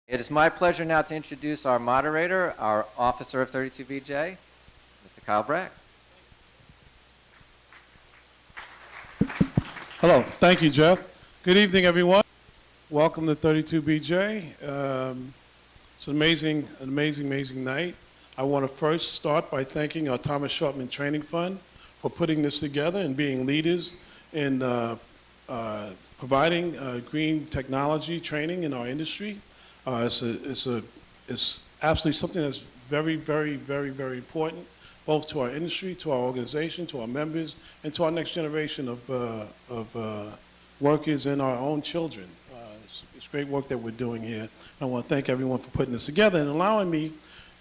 It is my pleasure now to introduce our moderator, our officer of 32BJ, Mr. Kyle Bragg. Hello. Thank you, Jeff. Good evening, everyone. Welcome to 32BJ. It's an amazing night. I want to first start by thanking our Thomas Shortman Training Fund for putting this together and being leaders in providing green technology training in our industry. It's absolutely something that's very important, both to our industry, to our organization, to our members, and to our next generation of workers and our own children. It's great work that we're doing here. I want to thank everyone for putting this together and allowing me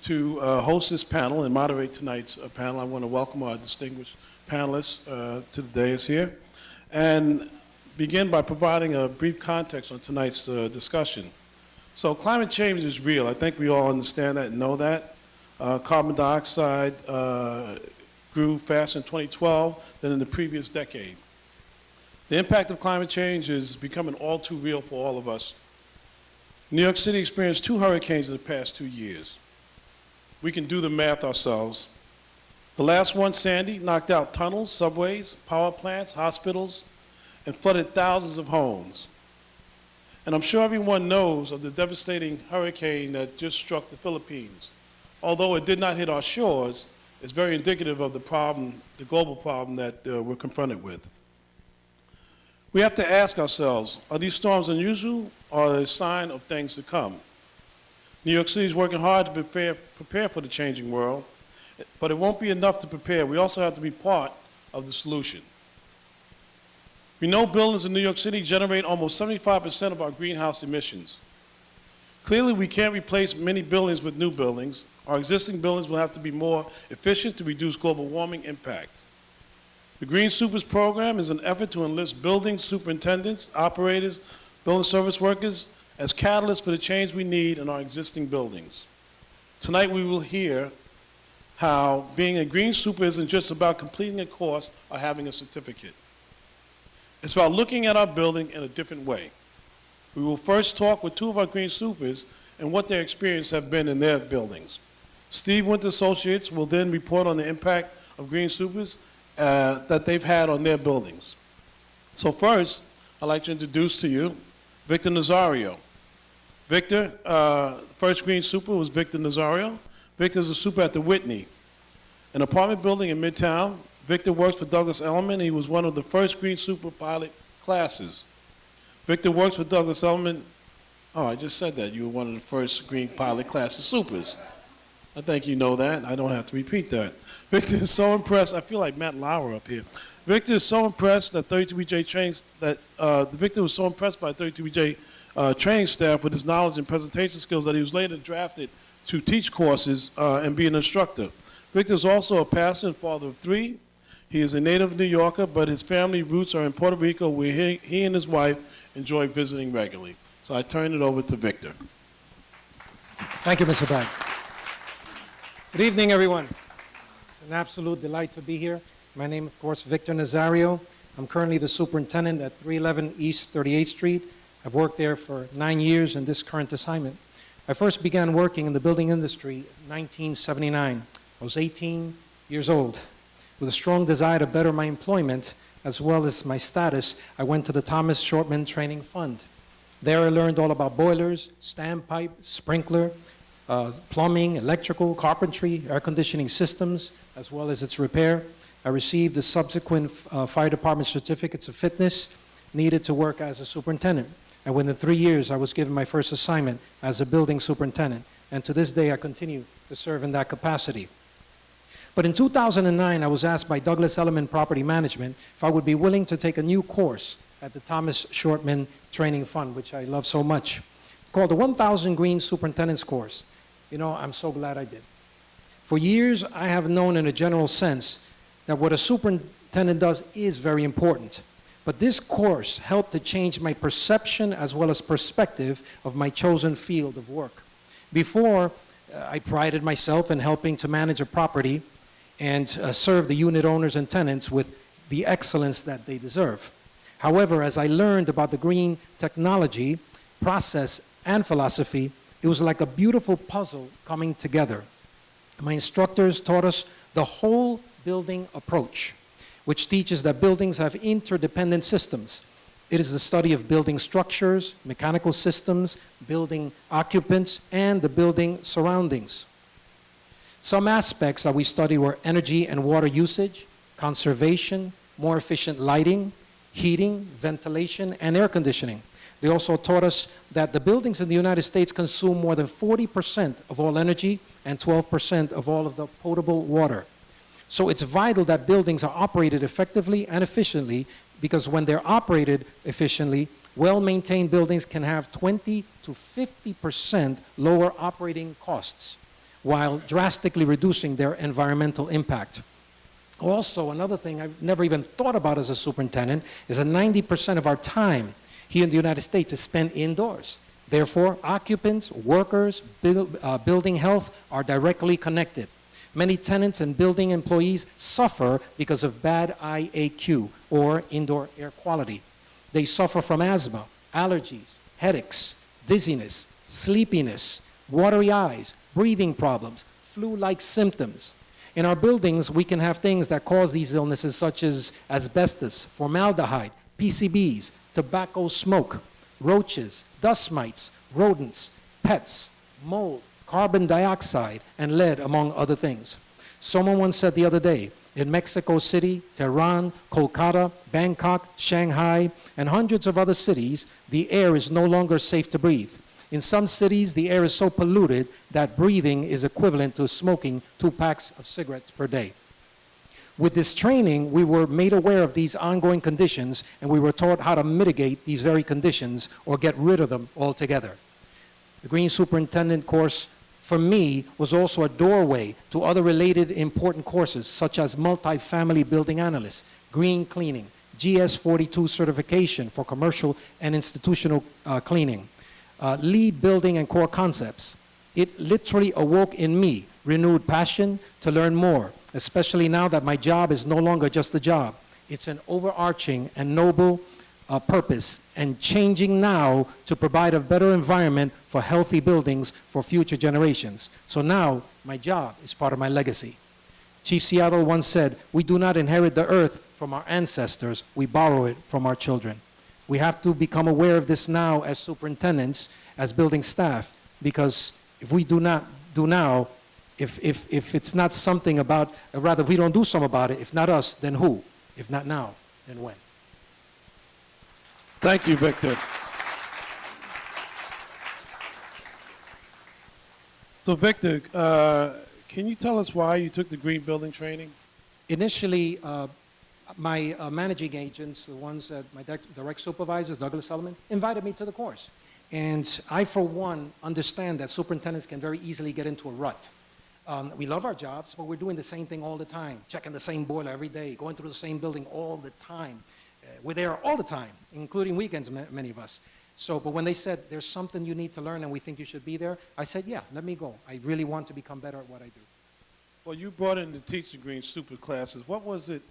to host this panel and moderate tonight's panel. I want to welcome our distinguished panelists to the dais here and begin by providing a brief context on tonight's discussion. So climate change is real. I think we all understand that and know that. Carbon dioxide grew faster in 2012 than in the previous decade. The impact of climate change is becoming all too real for all of us. New York City experienced 2 hurricanes in the past 2 years. We can do the math ourselves. The last one, Sandy, knocked out tunnels, subways, power plants, hospitals, and flooded thousands of homes. And I'm sure everyone knows of the devastating hurricane that just struck the Philippines. Although it did not hit our shores, it's very indicative of the problem, the global problem that we're confronted with. We have to ask ourselves, are these storms unusual or are they a sign of things to come? New York City is working hard to prepare for the changing world, but it won't be enough to prepare. We also have to be part of the solution. We know buildings in New York City generate almost 75% of our greenhouse emissions. Clearly, we can't replace many buildings with new buildings. Our existing buildings will have to be more efficient to reduce global warming impact. The Green Supers program is an effort to enlist building superintendents, operators, building service workers as catalysts for the change we need in our existing buildings. Tonight, we will hear how being a Green Super isn't just about completing a course or having a certificate. It's about looking at our building in a different way. We will first talk with 2 of our Green Supers and what their experience have been in their buildings. Steve Winter Associates will then report on the impact of Green Supers that they've had on their buildings. So first, I'd like to introduce to you Victor Nazario. Victor, first Green Super was Victor Nazario. Victor's a super at the Whitney, an apartment building in Midtown. Victor works for Douglas Elliman. He was one of the first Green Super pilot classes. Victor works for Douglas Elliman. Oh, I just said that. You were one of the first Green pilot classes supers. I think you know that. I don't have to repeat that. Victor is so impressed. I feel like Matt Lauer up here. Victor is so impressed that 32BJ trains that Victor was so impressed by 32BJ training staff with his knowledge and presentation skills that he was later drafted to teach courses and be an instructor. Victor is also a pastor and father of 3. He is a native New Yorker, but his family roots are in Puerto Rico, where he and his wife enjoy visiting regularly. So I turn it over to Victor. Thank you, Mr. Bragg. Good evening, everyone. It's an absolute delight to be here. My name, of course, Victor Nazario. I'm currently the superintendent at 311 East 38th Street. I've worked there for 9 years in this current assignment. I first began working in the building industry in 1979. I was 18 years old. With a strong desire to better my employment, as well as my status, I went to the Thomas Shortman Training Fund. There I learned all about boilers, standpipe, sprinkler, plumbing, electrical, carpentry, air conditioning systems, as well as its repair. I received the subsequent fire department certificates of fitness needed to work as a superintendent. And within 3 years, I was given my first assignment as a building superintendent. And to this day, I continue to serve in that capacity. But in 2009, I was asked by Douglas Elliman Property Management if I would be willing to take a new course at the Thomas Shortman Training Fund, which I love so much, called the 1000 Green Superintendent's Course. You know, I'm so glad I did. For years, I have known in a general sense that what a superintendent does is very important. But this course helped to change my perception as well as perspective of my chosen field of work. Before, I prided myself in helping to manage a property and serve the unit owners and tenants with the excellence that they deserve. However, as I learned about the green technology, process, and philosophy, It was like a beautiful puzzle coming together. My instructors taught us the whole building approach, which teaches that buildings have interdependent systems. It is the study of building structures, mechanical systems, building occupants, and the building surroundings. Some aspects that we studied were energy and water usage, conservation, more efficient lighting, heating, ventilation, and air conditioning. They also taught us that the buildings in the United States consume more than 40% of all energy and 12% of all of the potable water. So it's vital that buildings are operated effectively and efficiently, because when they're operated efficiently, well-maintained buildings can have 20 to 50% lower operating costs, while drastically reducing their environmental impact. Also, another thing I've never even thought about as a superintendent is that 90% of our time here in the United States is spent indoors. Therefore, occupants, workers, building health are directly connected. Many tenants and building employees suffer because of bad IAQ, or indoor air quality. They suffer from asthma, allergies, headaches, dizziness, sleepiness, watery eyes, breathing problems, flu-like symptoms. In our buildings, we can have things that cause these illnesses, such as asbestos, formaldehyde, PCBs, tobacco smoke, roaches, dust mites, rodents, pets, mold, carbon dioxide, and lead, among other things. Someone once said the other day, in Mexico City, Tehran, Kolkata, Bangkok, Shanghai, and hundreds of other cities, the air is no longer safe to breathe. In some cities, the air is so polluted that breathing is equivalent to smoking 2 packs of cigarettes per day. With this training, we were made aware of these ongoing conditions, and we were taught how to mitigate these very conditions or get rid of them altogether. The Green Superintendent course, for me, was also a doorway to other related important courses, such as Multifamily Building Analyst, Green Cleaning, GS42 certification for commercial and institutional cleaning, Lead Building and Core Concepts. It literally awoke in me renewed passion to learn more, especially now that my job is no longer just a job. It's an overarching and noble purpose, and changing now to provide a better environment for healthy buildings for future generations. So now, my job is part of my legacy. Chief Seattle once said, "We do not inherit the earth from our ancestors, we borrow it from our children." We have to become aware of this now as superintendents, as building staff, because if we do not do now, if it's not something about, or rather if we don't do something about it, if not us, then who? If not now, then when? Thank you, Victor. So, Victor, can you tell us why you took the green building training? Initially, my managing agents, the ones that my direct supervisors, Douglas Sullivan, invited me to the course. And I, for one, understand that superintendents can very easily get into a rut. We love our jobs, but we're doing the same thing all the time, checking the same boiler every day, going through the same building all the time. We're there all the time, including weekends, many of us. So, but when they said, there's something you need to learn and we think you should be there, I said, yeah, let me go. I really want to become better at what I do. Well, you brought in the Teach the Green super classes. What was it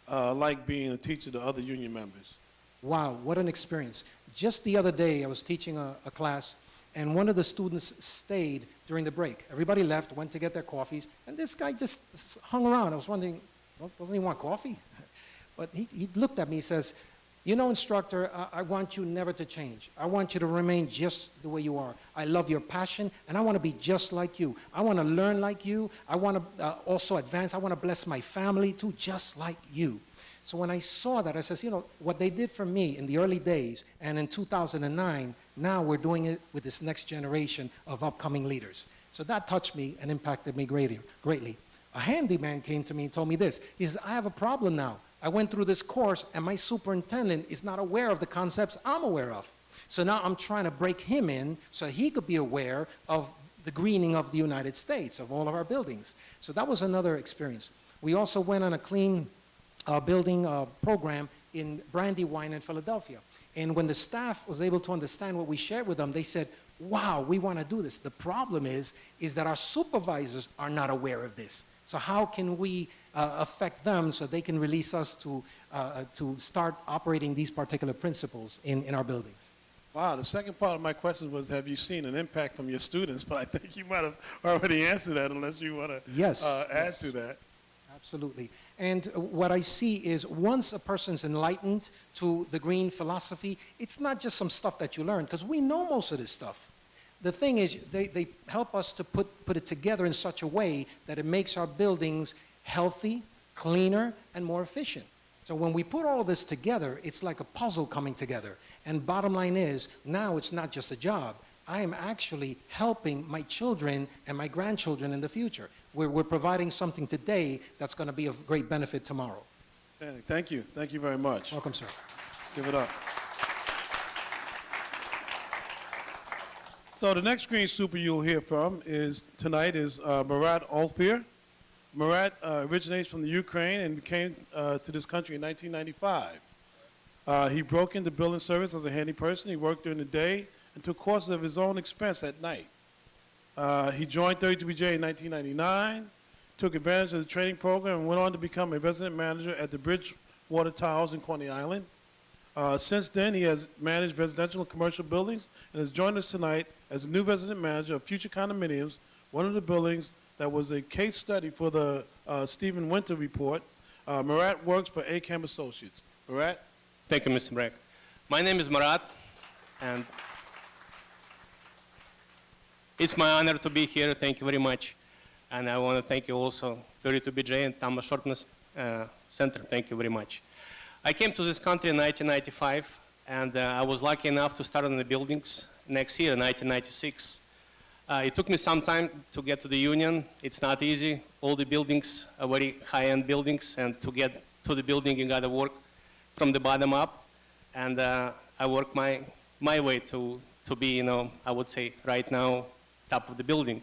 like being a teacher to other union members? Wow, what an experience. Just the other day, I was teaching a class, and one of the students stayed during the break. Everybody left, went to get their coffees, and this guy just hung around. I was wondering, doesn't he want coffee? But he looked at me, he says, "You know, instructor, I want you never to change. I want you to remain just the way you are. I love your passion, and I want to be just like you. I want to learn like you. I want to also advance. I want to bless my family too, just like you." So when I saw that, I says, you know, what they did for me in the early days and in 2009, now we're doing it with this next generation of upcoming leaders. So that touched me and impacted me greatly. A handyman came to me and told me this. He says, "I have a problem now. I went through this course and my superintendent is not aware of the concepts I'm aware of. So now I'm trying to break him in so he could be aware of the greening of the United States, of all of our buildings." So that was another experience. We also went on a clean building program in Brandywine in Philadelphia. And when the staff was able to understand what we shared with them, they said, "Wow, we want to do this. The problem is that our supervisors are not aware of this. So how can we affect them so they can release us to start operating these particular principles in our buildings?" Wow, the second part of my question was, have you seen an impact from your students? But I think you might have already answered that, unless you want to Yes, add yes. to that. Absolutely. And what I see is once a person's enlightened to the green philosophy, it's not just some stuff that you learn, because we know most of this stuff. The thing is, they help us to put it together in such a way that it makes our buildings healthy, cleaner, and more efficient. So when we put all this together, it's like a puzzle coming together. And bottom line is, now it's not just a job. I am actually helping my children and my grandchildren in the future. We're providing something today that's going to be of great benefit tomorrow. Okay, thank you. Thank you very much. Welcome, sir. Let's give it up. So the next green super you'll hear from tonight is Murat Olpir. Murat originates from the Ukraine and came to this country in 1995. He broke into building service as a handy person. He worked during the day and took courses of his own expense at night. He joined 32BJ in 1999, took advantage of the training program, and went on to become a resident manager at the Bridgewater Towers in Coney Island. Since then, he has managed residential and commercial buildings and has joined us tonight as a new resident manager of Future Condominiums, one of the buildings that was a case study for the Stephen Winter report. Murat works for ACAM Associates. Murat? Thank you, Mr. Breck. My name is Murat, and it's my honor to be here. Thank you very much. And I want to thank you also, 32BJ and Thomas Shortness Center. Thank you very much. I came to this country in 1995, and I was lucky enough to start on the buildings next year, in 1996. It took me some time to get to the union. It's not easy. All the buildings are very high-end buildings, and to get to the building, you got to work from the bottom up. And I work my way to be, I would say right now, top of the building.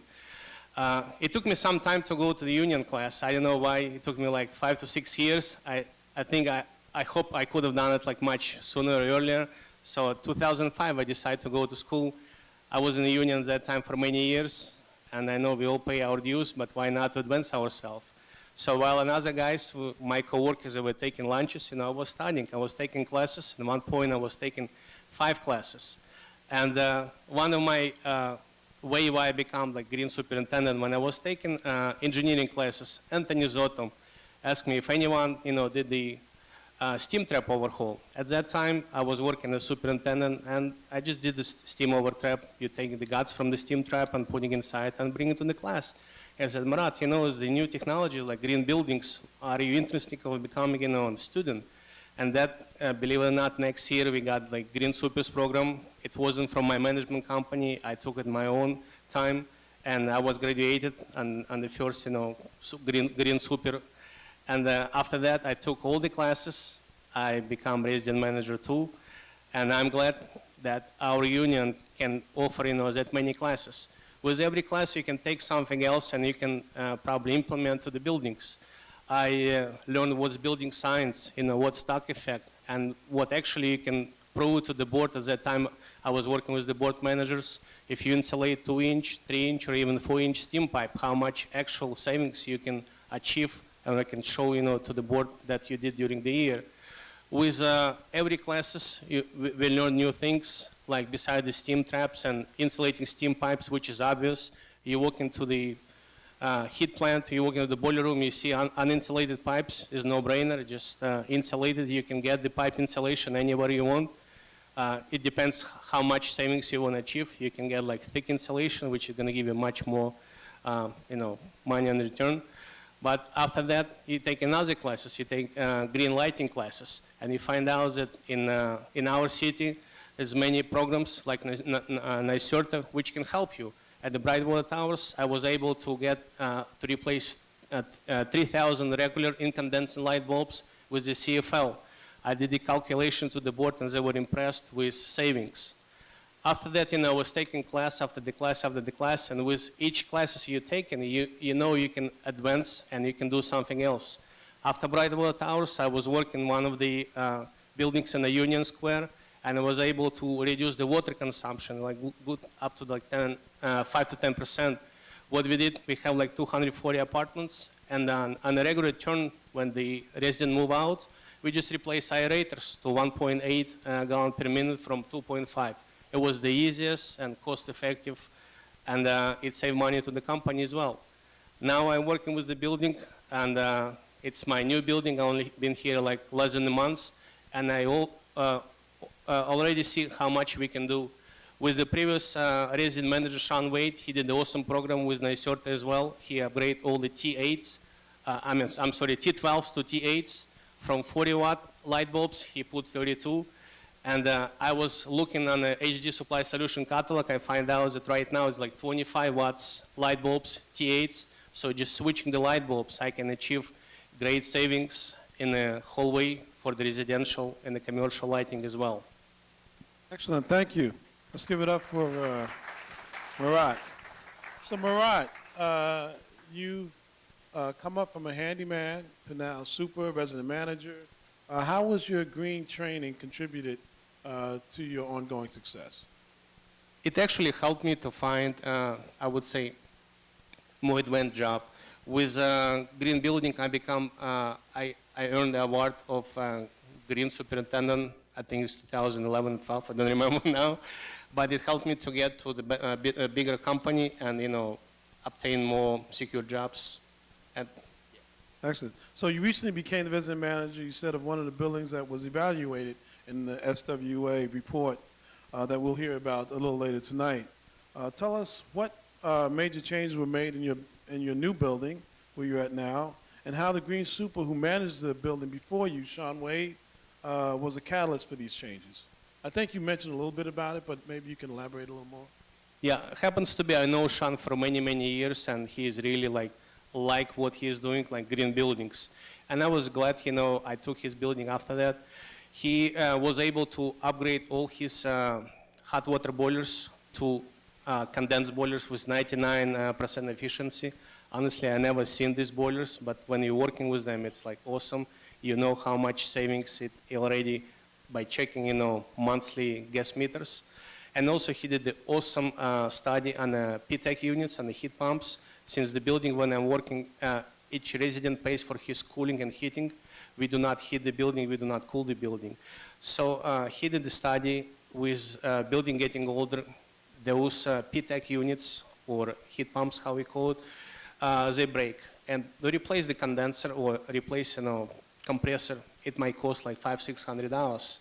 It took me some time to go to the union class. I don't know why it took me like 5 to 6 years. I hope I could have done it like much sooner or earlier. So 2005, I decided to go to school. I was in the union at that time for many years, and I know we all pay our dues, but why not advance ourselves? So while another guys, my coworkers, were taking lunches, I was studying. I was taking classes. At one point, I was taking 5 classes. And one of my way why I became like green superintendent, when I was taking engineering classes, Anthony Zotto asked me if anyone, did the steam trap overhaul. At that time, I was working as superintendent, and I just did the steam over trap. You take the guts from the steam trap and putting inside and bring it to the class. I said, Murat, it's the new technology like green buildings. Are you interested in becoming a student? And that, believe it or not, next year we got like Green Supers program. It wasn't from my management company. I took it my own time, and I was graduated on the first, Green Super. And after that, I took all the classes. I became resident manager too, and I'm glad that our union can offer, that many classes. With every class, you can take something else, and you can probably implement to the buildings. I learned what's building science, what's stock effect, and what actually you can prove to the board. At that time, I was working with the board managers. If you insulate 2-inch, 3-inch, or even 4-inch steam pipe, how much actual savings you can achieve, and I can show, to the board that you did during the year. With every classes, we learn new things, like beside the steam traps and insulating steam pipes, which is obvious. You walk into the heat plant, you walk into the boiler room, you see uninsulated pipes, is no-brainer, just insulated. You can get the pipe insulation anywhere you want. It depends how much savings you want to achieve. You can get like thick insulation, which is going to give you much more, money in return. But after that, you take another classes. You take green lighting classes, and you find out that in our city, there's many programs like Nazario, which can help you. At the Brightwater Towers, I was able to get to replace 3,000 regular incandescent light bulbs with the CFL. I did the calculation to the board, and they were impressed with savings. After that, I was taking class after the class after the class, and with each classes you take, and you can advance and you can do something else. After Brightwater Towers, I was working one of the buildings in the Union Square, and I was able to reduce the water consumption, like good up to like 5 to 10%. What we did, we have like 240 apartments, and on a regular turn, when the residents move out, we just replace aerators to 1.8 gallon per minute from 2.5. It was the easiest and cost-effective, and it saved money to the company as well. Now I'm working with the building, and it's my new building. I only been here like less than a month, and I already see how much we can do. With the previous resident manager, Sean Wade, he did an awesome program with Nazario as well. He upgraded all the T8s, T12s to T8s. From 40-watt light bulbs, he put 32. And I was looking on the HD Supply Solution catalog. I find out that right now it's like 25 watts light bulbs, T8s. So just switching the light bulbs, I can achieve great savings in the hallway for the residential and the commercial lighting as well. Excellent, thank you. Let's give it up for Murat. So Murat, you come up from a handyman to now super resident manager. How was your green training contributed to your ongoing success? It actually helped me to find, I would say, more advanced job. With green building, I earned the award of green superintendent. I think it's 2011, 12. I don't remember now, but it helped me to get to the bigger company and obtain more secure jobs. Excellent. So you recently became the resident manager, you said, of one of the buildings that was evaluated in the SWA report that we'll hear about a little later tonight. Tell us what major changes were made in your new building, where you're at now, and how the green super who managed the building before you, Sean Wade, was a catalyst for these changes. I think you mentioned a little bit about it, but maybe you can elaborate a little more. Yeah, it happens to be, I know Sean for many, many years, and he is really like what he is doing, like green buildings. And I was glad, I took his building after that. He was able to upgrade all his hot water boilers to condensed boilers with 99% efficiency. Honestly, I never seen these boilers, but when you're working with them, it's like awesome. You know how much savings it already by checking, monthly gas meters. And also he did the awesome study on the PTEC units and the heat pumps. Since the building, when I'm working, each resident pays for his cooling and heating. We do not heat the building, we do not cool the building. So he did the study with building getting older. Those PTEC units, or heat pumps, how we call it, they break. And to replace the condenser or replace, compressor, it might cost like $500–600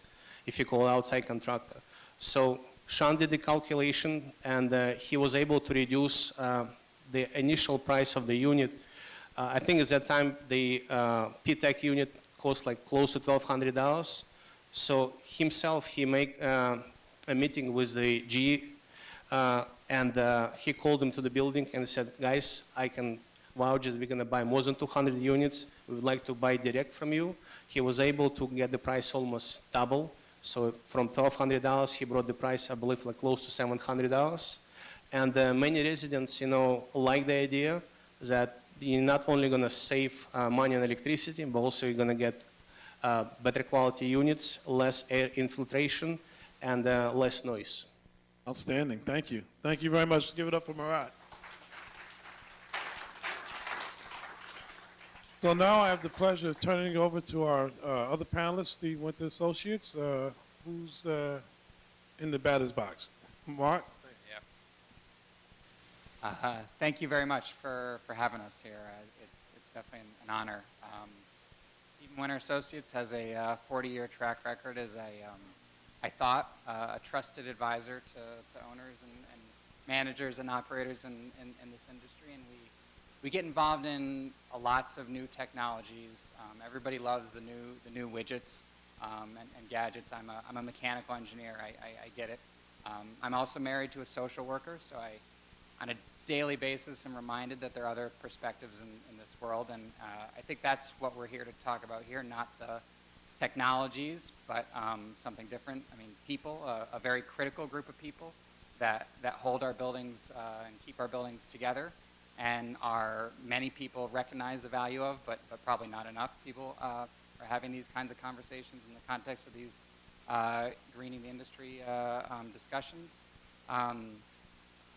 if you call outside contractor. So Sean did the calculation, and he was able to reduce the initial price of the unit. I think at that time the PTEC unit cost like close to $1,200. So himself, he made a meeting with the GE, and he called them to the building and said, guys, I can vouch that we're going to buy more than 200 units. We would like to buy direct from you. He was able to get the price almost double. So from $1,200, he brought the price, I believe, like close to $700. And many residents, like the idea that you're not only going to save money on electricity, but also you're going to get better quality units, less air infiltration, and less noise. Outstanding. Thank you. Thank you very much. Give it up for Murat. So now I have the pleasure of turning it over to our other panelist, Steve Winter Associates, who's in the batter's box. Mark? Thank you very much for having us here. It's definitely an honor. Steve Winter Associates has a 40-year track record as I thought, a trusted advisor to owners and managers and operators in this industry, and we get involved in lots of new technologies. Everybody loves the new widgets and gadgets. I'm a mechanical engineer. I get it. I'm also married to a social worker, so on a daily basis am reminded that there are other perspectives in this world, and I think that's what we're here to talk about here, not the technologies, but something different. I mean, people, a very critical group of people that hold our buildings and keep our buildings together, and many people recognize the value of, but probably not enough people are having these kinds of conversations in the context of these greening the industry discussions.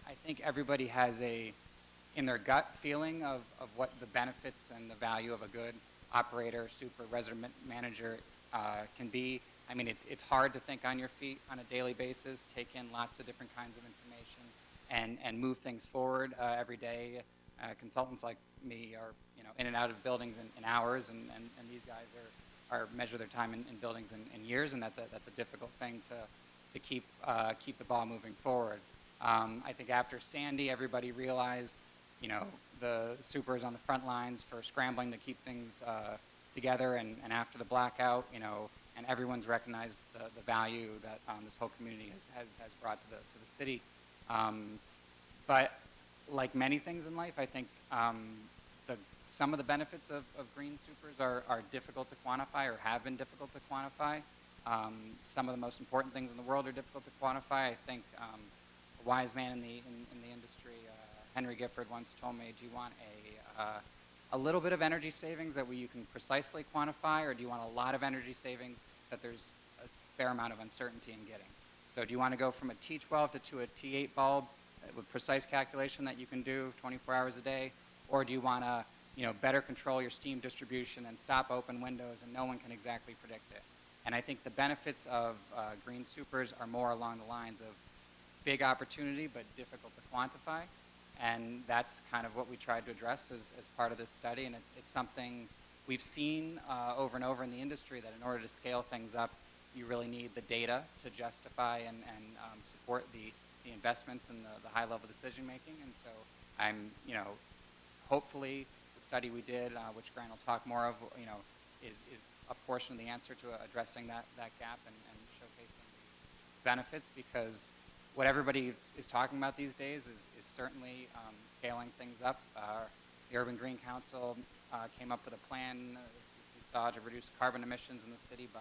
I think everybody has in their gut feeling of what the benefits and the value of a good operator, super resident manager can be. I mean, it's hard to think on your feet on a daily basis, take in lots of different kinds of information, and move things forward every day. Consultants like me are, in and out of buildings in hours, and these guys are measure their time in buildings in years, and that's a difficult thing to keep the ball moving forward. I think after Sandy, everybody realized, the supers on the front lines for scrambling to keep things together, and after the blackout, and everyone's recognized the value that this whole community has brought to the city. But like many things in life, I think some of the benefits of green supers are difficult to quantify, or have been difficult to quantify. Some of the most important things in the world are difficult to quantify. I think a wise man in the industry, Henry Gifford, once told me, do you want a little bit of energy savings that you can precisely quantify, or do you want a lot of energy savings that there's a fair amount of uncertainty in getting? So do you want to go from a T12 to a T8 bulb with precise calculation that you can do 24 hours a day, or do you want to better control your steam distribution and stop open windows and no one can exactly predict it? And I think the benefits of green supers are more along the lines of big opportunity but difficult to quantify. And that's kind of what we tried to address as part of this study. And it's something we've seen over and over in the industry, that in order to scale things up, you really need the data to justify and support the investments and the high level decision making. And so I'm, hopefully the study we did, which Grant will talk more of, is a portion of the answer to addressing that gap and showcasing the benefits, because what everybody is talking about these days is certainly scaling things up. The Urban Green Council came up with a plan, we saw, to reduce carbon emissions in the city by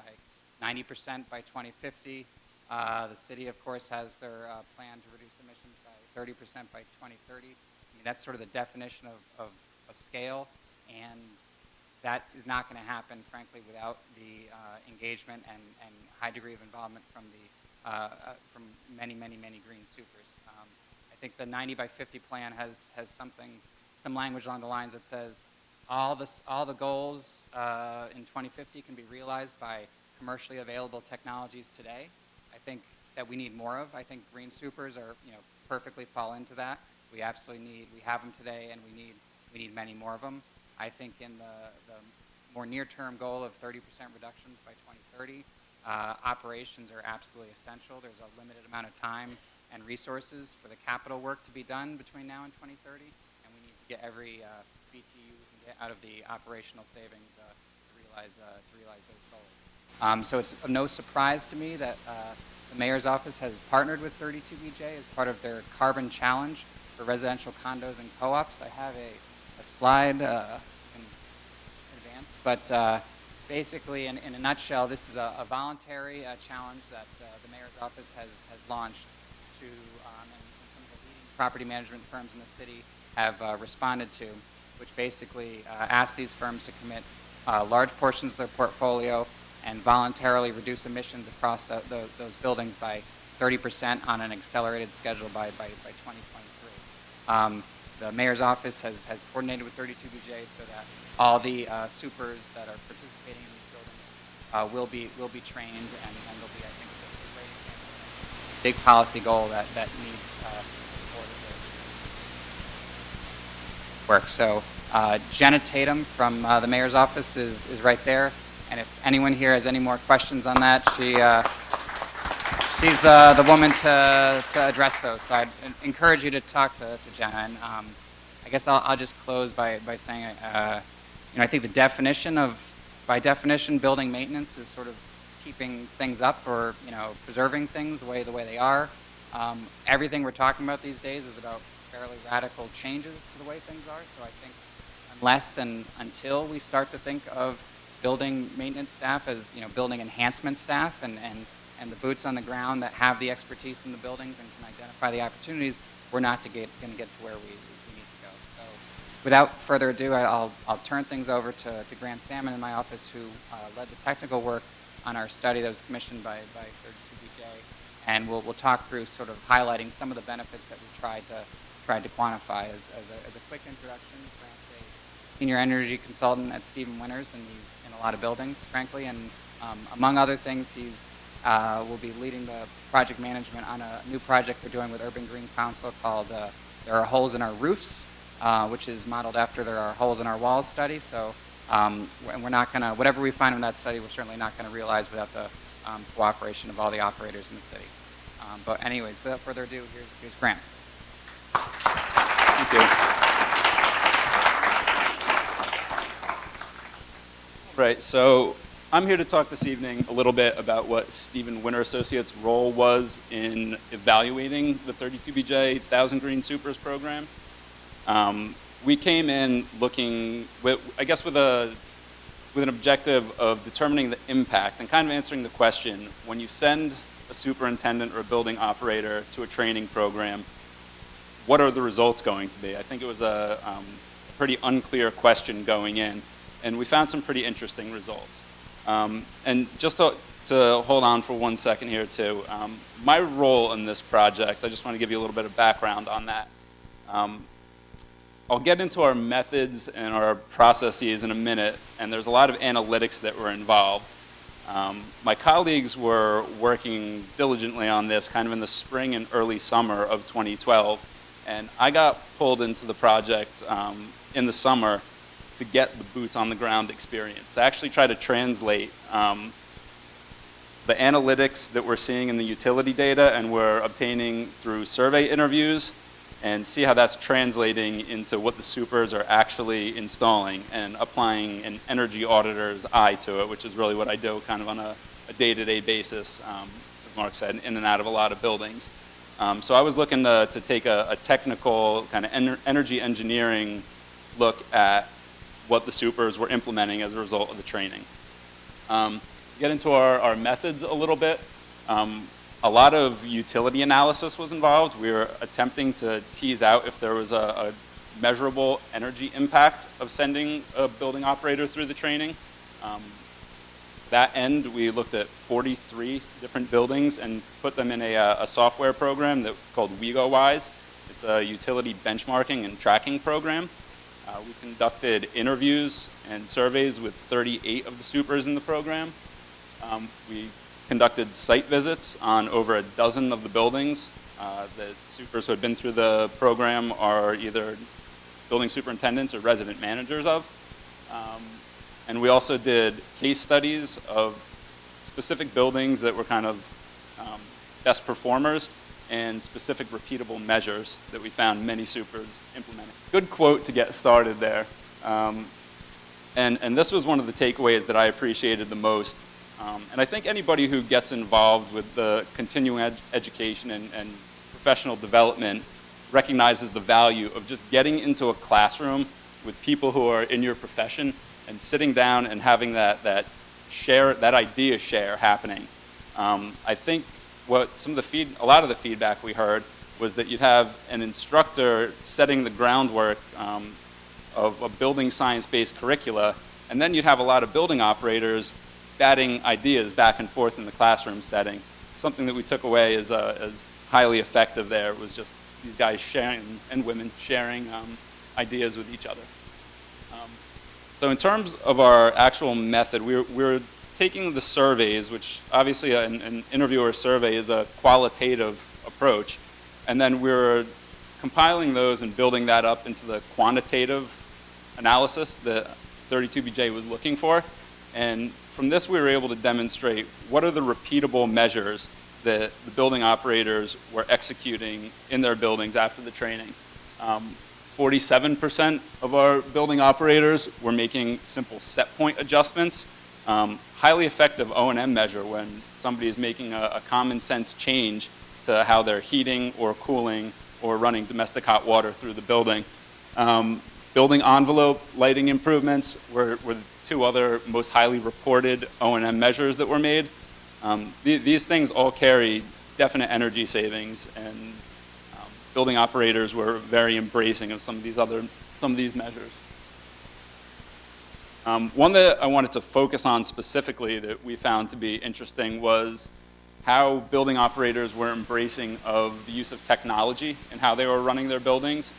90% by 2050. The city, of course, has their plan to reduce emissions by 30% by 2030. I mean, that's sort of the definition of scale, and that is not going to happen, frankly, without the engagement and high degree of involvement from many green supers. I think the 90 by 50 plan has some language along the lines that says all the goals in 2050 can be realized by commercially available technologies today. I think that we need more of. I think green supers are, perfectly fall into that. We absolutely we have them today, and we need many more of them. I think in the more near-term goal of 30% reductions by 2030, operations are absolutely essential. There's a limited amount of time and resources for the capital work to be done between now and 2030, and we need to get every BTU we can get out of the operational savings to realize those goals. So it's of no surprise to me that the Mayor's Office has partnered with 32BJ as part of their carbon challenge for residential condos and co-ops. I have a slide in advance, but basically, in a nutshell, this is a voluntary challenge that the Mayor's Office has launched to, and some of the leading property management firms in the city have responded to, which basically asks these firms to commit large portions of their portfolio and voluntarily reduce emissions across those buildings by 30% on an accelerated schedule by 2023. The Mayor's Office has coordinated with 32BJ so that all the supers that are participating in these buildings will be trained, and they'll be, I think, a great example, a big policy goal that needs support of their work. So Jenna Tatum from the Mayor's Office is right there, and if anyone here has any more questions on that, she's the woman to address those. So I'd encourage you to talk to Jenna. And I guess I'll just close by saying, I think by definition, building maintenance is sort of keeping things up, or preserving things the way they are. Everything we're talking about these days is about fairly radical changes to the way things are. So I think unless and until we start to think of building maintenance staff as building enhancement staff and the boots on the ground that have the expertise in the buildings and can identify the opportunities, we're not going to get to where we need to go. So without further ado, I'll turn things over to Grant Salmon in my office, who led the technical work on our study that was commissioned by 32BJ, and we'll talk through sort of highlighting some of the benefits that we tried to quantify. As a quick introduction, Grant's a senior energy consultant at Stephen Winters in a lot of buildings, frankly, and Among other things, he's will be leading the project management on a new project we're doing with Urban Green Council called There Are Holes in Our Roofs, which is modeled after There Are Holes in Our Walls study. So and we're not going to, whatever we find in that study, we're certainly not going to realize without the cooperation of all the operators in the city. But anyways, without further ado, here's Grant. Thank you. Right, so I'm here to talk this evening a little bit about what Stephen Winter Associates' role was in evaluating the 32BJ 1000 Green Supers program. We came in looking, with an objective of determining the impact and kind of answering the question, when you send a superintendent or a building operator to a training program, what are the results going to be? I think it was a pretty unclear question going in, and we found some pretty interesting results. And just to hold on for 1 second here too, my role in this project, I just want to give you a little bit of background on that. I'll get into our methods and our processes in a minute, and there's a lot of analytics that were involved. My colleagues were working diligently on this kind of in the spring and early summer of 2012, and I got pulled into the project in the summer to get the boots on the ground experience, to actually try to translate the analytics that we're seeing in the utility data and we're obtaining through survey interviews, and see how that's translating into what the supers are actually installing and applying an energy auditor's eye to it, which is really what I do kind of on a day-to-day basis, as Mark said, in and out of a lot of buildings. So I was looking to take a technical kind of energy engineering look at what the supers were implementing as a result of the training. Get into our methods a little bit. A lot of utility analysis was involved. We were attempting to tease out if there was a measurable energy impact of sending a building operator through the training. That end, we looked at 43 different buildings and put them in a software program that's called WeGoWise. It's a utility benchmarking and tracking program. We conducted interviews and surveys with 38 of the supers in the program. We conducted site visits on over a dozen of the buildings. The supers who had been through the program are either building superintendents or resident managers of. And we also did case studies of specific buildings that were kind of best performers and specific repeatable measures that we found many supers implementing. Good quote to get started there. And this was one of the takeaways that I appreciated the most. And I think anybody who gets involved with the continuing education and professional development recognizes the value of just getting into a classroom with people who are in your profession and sitting down and having that idea share happening. I think what a lot of the feedback we heard was that you'd have an instructor setting the groundwork of a building science-based curricula, and then you'd have a lot of building operators batting ideas back and forth in the classroom setting. Something that we took away as highly effective there was just these guys sharing, and women sharing ideas with each other. So in terms of our actual method, we were taking the surveys, which obviously an interviewer survey is a qualitative approach, and then we were compiling those and building that up into the quantitative analysis that 32BJ was looking for. And from this, we were able to demonstrate what are the repeatable measures that the building operators were executing in their buildings after the training. 47% of our building operators were making simple set point adjustments. Highly effective O&M measure when somebody is making a common sense change to how they're heating or cooling or running domestic hot water through the building. Building envelope lighting improvements were the two other most highly reported O&M measures that were made. These things all carry definite energy savings, and building operators were very embracing of some of these measures. One that I wanted to focus on specifically that we found to be interesting was how building operators were embracing of the use of technology and how they were running their buildings.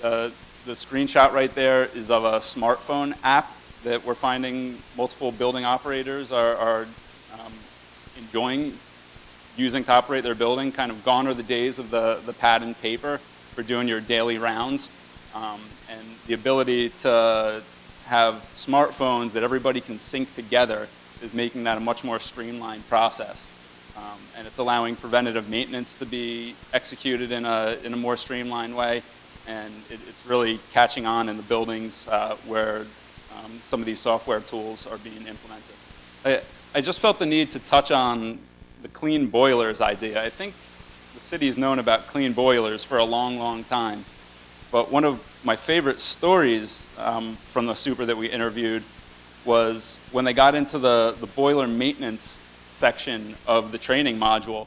The screenshot right there is of a smartphone app that we're finding multiple building operators are enjoying using to operate their building. Kind of gone are the days of the pad and paper for doing your daily rounds. And the ability to have smartphones that everybody can sync together is making that a much more streamlined process. And it's allowing preventative maintenance to be executed in a more streamlined way. And it's really catching on in the buildings where some of these software tools are being implemented. I just felt the need to touch on the clean boilers idea. I think the city's known about clean boilers for a long, long time. But one of my favorite stories from the super that we interviewed was when they got into the boiler maintenance section of the training module.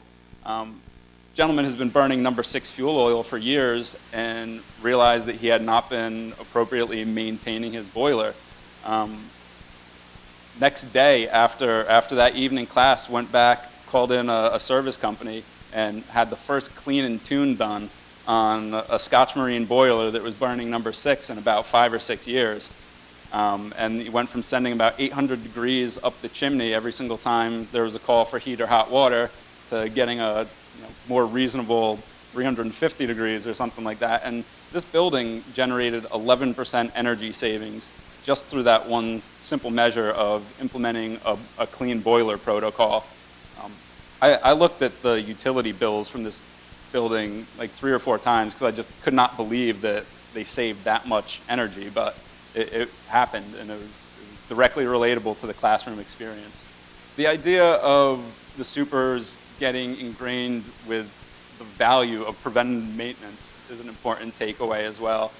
Gentleman has been burning number 6 fuel oil for years and realized that he had not been appropriately maintaining his boiler. Next day, after that evening class, went back, called in a service company, and had the first clean and tune done on a Scotch Marine boiler that was burning number 6 in about 5 or 6 years. And he went from sending about 800 degrees up the chimney every single time there was a call for heat or hot water to getting a more reasonable 350 degrees or something like that. And this building generated 11% energy savings just through that one simple measure of implementing a clean boiler protocol. I looked at the utility bills from this building like 3 or 4 times because I just could not believe that they saved that much energy, but it happened, and it was directly relatable to the classroom experience. The idea of the supers getting ingrained with the value of preventative maintenance is an important takeaway as well.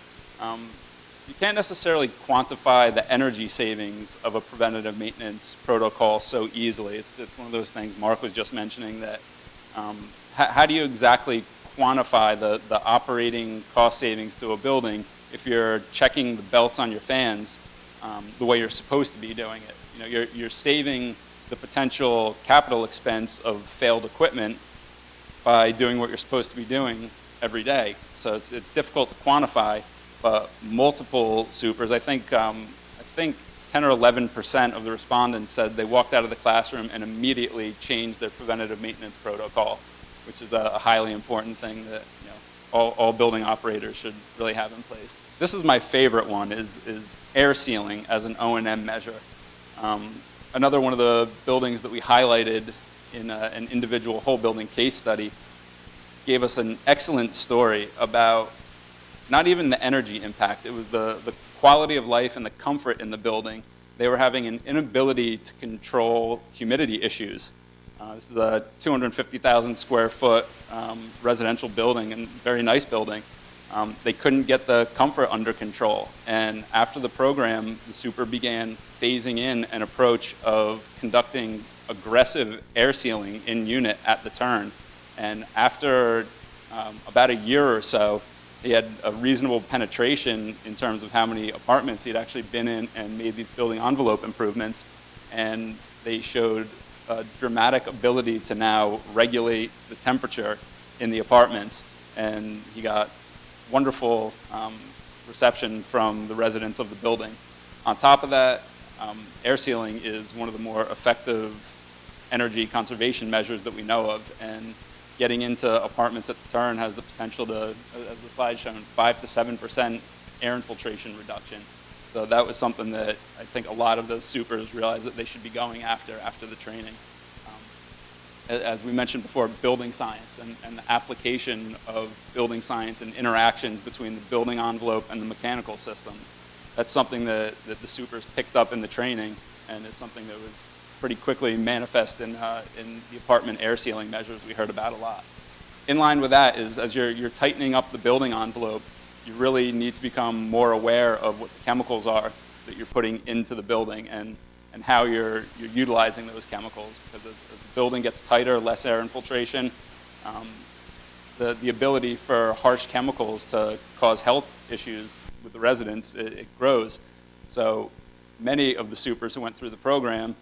You can't necessarily quantify the energy savings of a preventative maintenance protocol so easily. It's one of those things Mark was just mentioning that how do you exactly quantify the operating cost savings to a building if you're checking the belts on your fans the way you're supposed to be doing it? You're saving the potential capital expense of failed equipment by doing what you're supposed to be doing every day. So it's difficult to quantify, but multiple supers, I think 10 or 11% of the respondents said they walked out of the classroom and immediately changed their preventative maintenance protocol, which is a highly important thing that all building operators should really have in place. This is my favorite one, is air sealing as an O&M measure. Another one of the buildings that we highlighted in an individual whole building case study gave us an excellent story about not even the energy impact, it was the quality of life and the comfort in the building. They were having an inability to control humidity issues. This is a 250,000 square foot residential building, and very nice building. They couldn't get the comfort under control. And after the program, the super began phasing in an approach of conducting aggressive air sealing in unit at the turn. And after about a year or so, he had a reasonable penetration in terms of how many apartments he'd actually been in and made these building envelope improvements. And they showed a dramatic ability to now regulate the temperature in the apartments. And he got wonderful reception from the residents of the building. On top of that, air sealing is one of the more effective energy conservation measures that we know of. And getting into apartments at the turn has the potential to, as the slide shown, 5 to 7% air infiltration reduction. So that was something that I think a lot of the supers realized that they should be going after the training. As we mentioned before, building science and the application of building science and interactions between the building envelope and the mechanical systems. That's something that the supers picked up in the training, and is something that was pretty quickly manifest in the apartment air sealing measures we heard about a lot. In line with that is, as you're tightening up the building envelope, you really need to become more aware of what the chemicals are that you're putting into the building and how you're utilizing those chemicals. Because as the building gets tighter, less air infiltration, the ability for harsh chemicals to cause health issues with the residents, it grows. So many of the supers who went through the program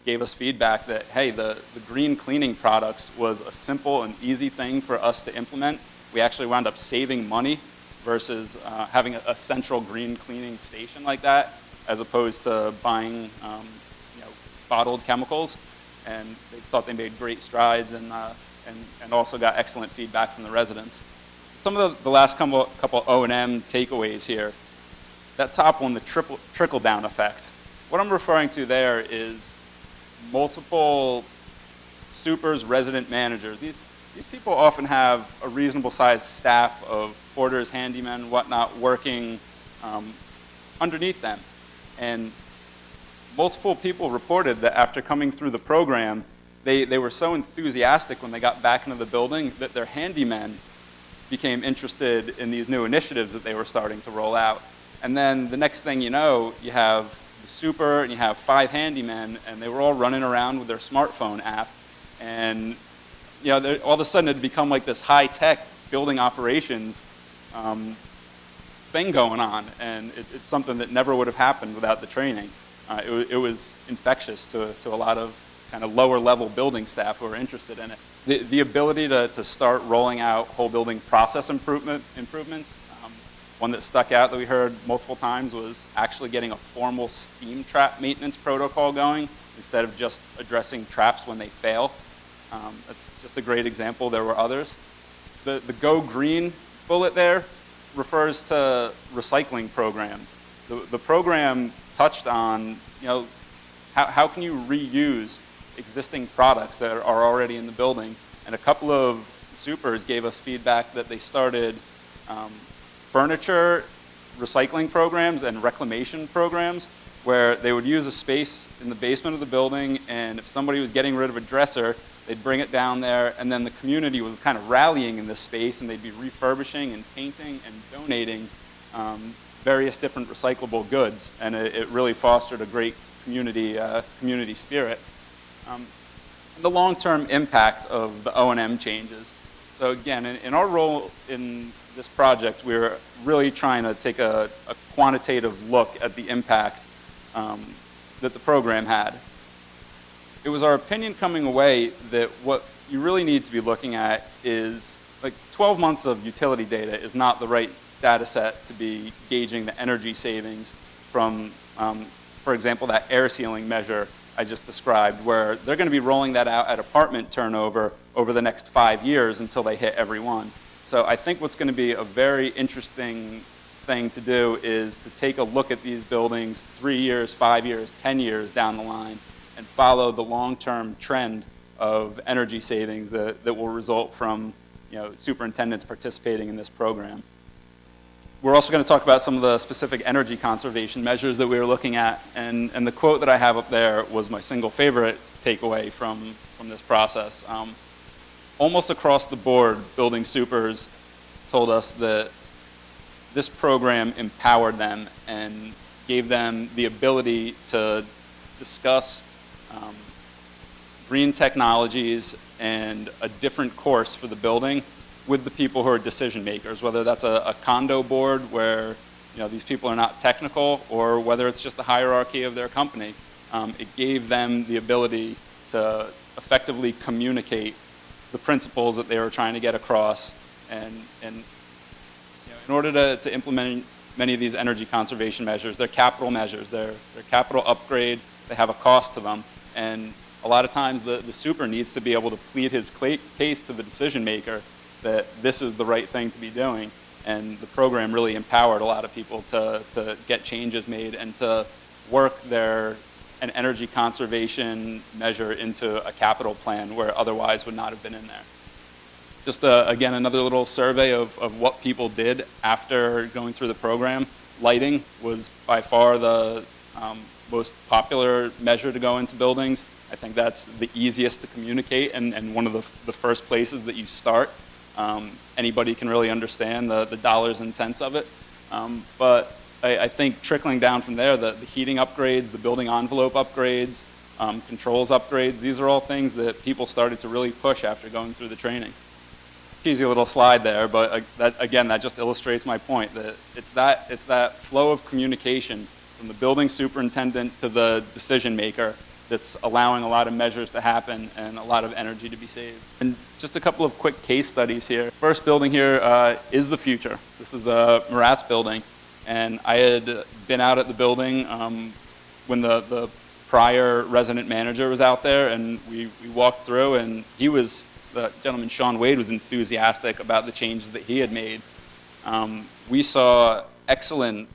gave us feedback that, hey, the green cleaning products was a simple and easy thing for us to implement. We actually wound up saving money versus having a central green cleaning station like that. as opposed to buying you know, bottled chemicals. And they thought they made great strides and also got excellent feedback from the residents. Some of the last couple O&M takeaways here. That top one, the trickle-down effect. What I'm referring to there is multiple supers, resident managers. These people often have a reasonable sized staff of porters, handymen, whatnot, working underneath them. And multiple people reported that after coming through the program, they were so enthusiastic when they got back into the building that their handymen became interested in these new initiatives that they were starting to roll out. And then the next thing you know, you have the super and you have 5 handymen, and they were all running around with their smartphone app. And you know, all of a sudden it had become like this high-tech building operations thing going on. And it's something that never would have happened without the training. It was infectious to a lot of kind of lower level building staff who are interested in it. The ability to start rolling out whole building process improvements. One that stuck out that we heard multiple times was actually getting a formal steam trap maintenance protocol going instead of just addressing traps when they fail. That's just a great example. There were others. The Go Green bullet there refers to recycling programs. The program touched on, you know, how can you reuse existing products that are already in the building. And a couple of supers gave us feedback that they started furniture recycling programs and reclamation programs where they would use a space in the basement of the building, and if somebody was getting rid of a dresser, they'd bring it down there, and then the community was kind of rallying in this space, and they'd be refurbishing and painting and donating various different recyclable goods, and it really fostered a great community spirit. The long-term impact of the O&M changes. So again, in our role in this project, we were really trying to take a quantitative look at the impact that the program had. It was our opinion coming away that what you really need to be looking at is, like, 12 months of utility data is not the right data set to be gauging the energy savings from, for example, that air sealing measure I just described, where they're going to be rolling that out at apartment turnover over the next 5 years until they hit every one. So I think what's going to be a very interesting thing to do is to take a look at these buildings 3 years, 5 years, 10 years down the line and follow the long-term trend of energy savings that will result from, you know, superintendents participating in this program. We're also going to talk about some of the specific energy conservation measures that we were looking at, and the quote that I have up there was my single favorite takeaway from this process. Almost across the board, building supers told us that this program empowered them and gave them the ability to discuss green technologies and a different course for the building with the people who are decision makers, whether that's a condo board where, you know, these people are not technical, or whether it's just the hierarchy of their company. It gave them the ability to effectively communicate the principles that they were trying to get across, and you know, in order to implement many of these energy conservation measures, they're capital measures, they're capital upgrade, they have a cost to them, and a lot of times the super needs to be able to plead his case to the decision maker that this is the right thing to be doing. And the program really empowered a lot of people to get changes made and to work an energy conservation measure into a capital plan where otherwise would not have been in there. Just again, another little survey of what people did after going through the program. Lighting was by far the most popular measure to go into buildings. I think that's the easiest to communicate and one of the first places that you start. Anybody can really understand the dollars and cents of it. But I think trickling down from there, the heating upgrades, the building envelope upgrades, controls upgrades, these are all things that people started to really push after going through the training. Cheesy little slide there, but that just illustrates my point, that it's that flow of communication from the building superintendent to the decision maker that's allowing a lot of measures to happen and a lot of energy to be saved. And just a couple of quick case studies here. First building here is the future. This is Murat's building. And I had been out at the building when the prior resident manager was out there, and we walked through, and the gentleman, Sean Wade, was enthusiastic about the changes that he had made. We saw excellent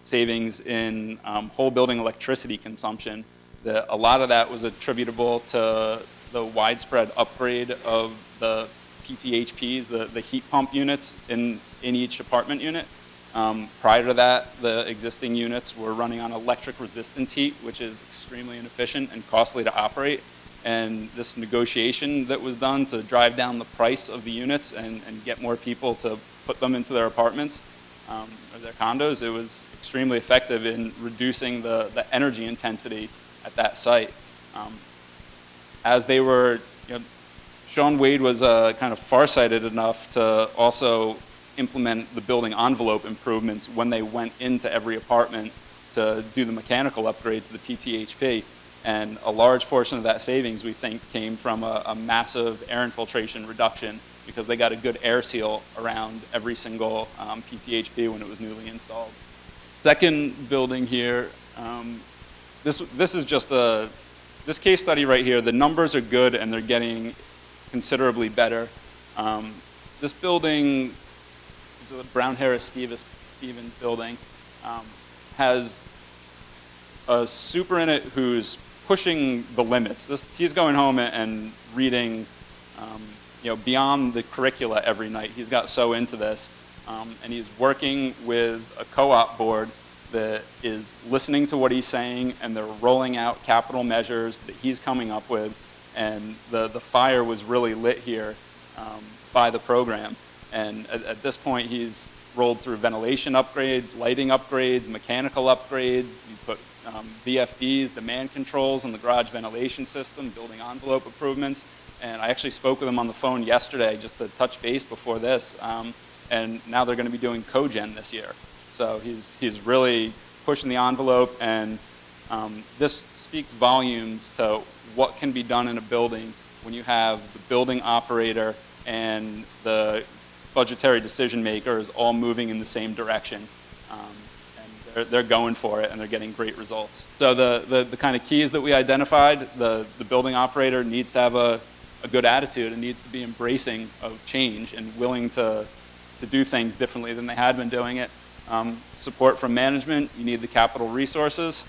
savings in whole building electricity consumption. A lot of that was attributable to the widespread upgrade of the PTHPs, the heat pump units in each apartment unit. Prior to that, the existing units were running on electric resistance heat, which is extremely inefficient and costly to operate. And this negotiation that was done to drive down the price of the units and get more people to put them into their apartments or their condos, it was extremely effective in reducing the energy intensity at that site. As they were, Sean Wade was kind of farsighted enough to also implement the building envelope improvements when they went into every apartment to do the mechanical upgrade to the PTHP. And a large portion of that savings, we think, came from a massive air infiltration reduction because they got a good air seal around every single PTHP when it was newly installed. Second building here, this is just this case study right here, the numbers are good and they're getting considerably better. This building, the Brown Harris Stevens building, has a super in it who's pushing the limits. He's going home and reading beyond the curricula every night. He's got so into this. And he's working with a co-op board that is listening to what he's saying, and they're rolling out capital measures that he's coming up with. And the fire was really lit here by the program. And at this point, he's rolled through ventilation upgrades, lighting upgrades, mechanical upgrades. He's put VFDs, demand controls in the garage ventilation system, building envelope improvements. And I actually spoke with him on the phone yesterday just to touch base before this. And now they're going to be doing cogen this year. So he's really pushing the envelope, and this speaks volumes to what can be done in a building when you have the building operator and the budgetary decision makers all moving in the same direction. And they're going for it, and they're getting great results. So the kind of keys that we identified, the building operator needs to have a good attitude and needs to be embracing of change and willing to do things differently than they had been doing it. Support from management, you need the capital resources.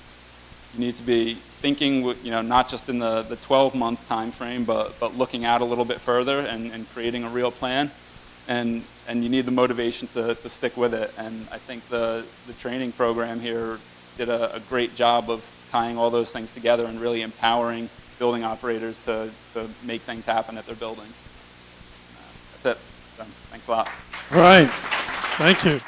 You need to be thinking, not just in the 12-month time frame, but looking out a little bit further and creating a real plan. And you need the motivation to stick with it. And I think the training program here did a great job of tying all those things together and really empowering building operators to make things happen at their buildings. That's it. So, thanks a lot. All right. Thank you.